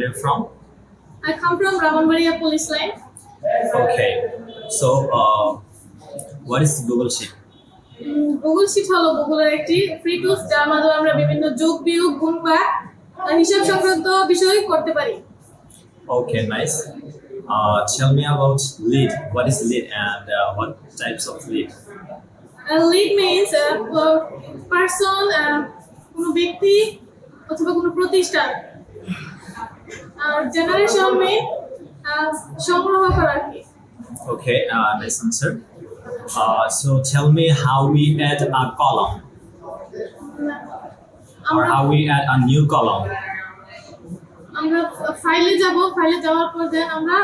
are you from? I come from Ramanbaria police line. Okay. So, what is Google Sheet? Google Sheet হলো গুগলের একটি free tools যার মাধ্যমে আমরা বিভিন্ন যোগ বিয়োগ গুণ ভাগ হিসাব সংক্রান্ত বিষয় করতে পারি। Okay, nice. Tell me about lead. What is lead and what types of lead? Lead means person, কোনো ব্যক্তি অথবা কোনো প্রতিষ্ঠান। আর জেনারেশন মিন সংগ্রহ করা আর কি। Okay, nice answer. So tell me how we add a column or how we add a new column. আমরা ফাইলে যাব, ফাইলে যাওয়ার পর দেন আমরা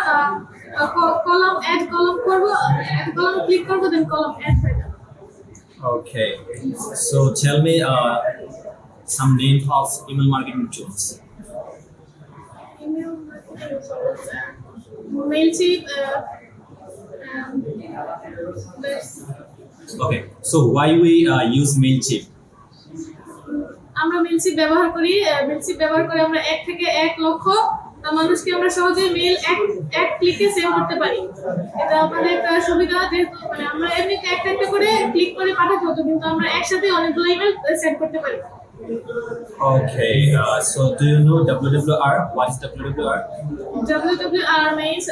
কলাম অ্যাড কলাম করব, অ্যাড কলাম ক্লিক করব, দেন কলাম অ্যাড হয়ে যাবে। Okay, so tell me some names of email marketing tools. Email Mailchimp, Okay, so why we use Mailchimp? আমরা মেইলশিপ ব্যবহার করি। মেইলশিপ ব্যবহার করে আমরা 1 থেকে 1 লক্ষ মানুষকে আমরা সহজে মেইল এক ক্লিকে সেন্ড করতে পারি। এটা আমাদের একটা সুবিধা, যেহেতু মানে আমরা এমনিতে একটা করে ক্লিক করে পাঠাতে হতো, কিন্তু আমরা একসাথে অনেকগুলো ইমেল সেন্ড করতে পারি। Okay, so do you know WWR? What is WWR? WWR means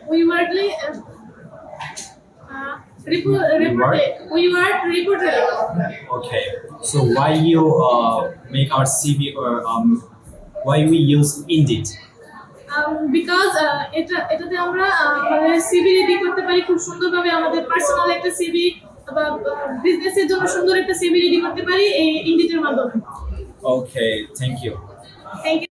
we wordly we word reportedly. Okay, so why you make our CV or why we use Indeed? Because এটাতে আমরা আমাদের CV ready করতে পারি খুব সুন্দরভাবে। আমাদের personal একটা CV বা বিজনেসের জন্য সুন্দর একটা সিভি রেডি করতে পারি এই ইন্ডিটের মাধ্যমে। Okay, thank you. Thank you.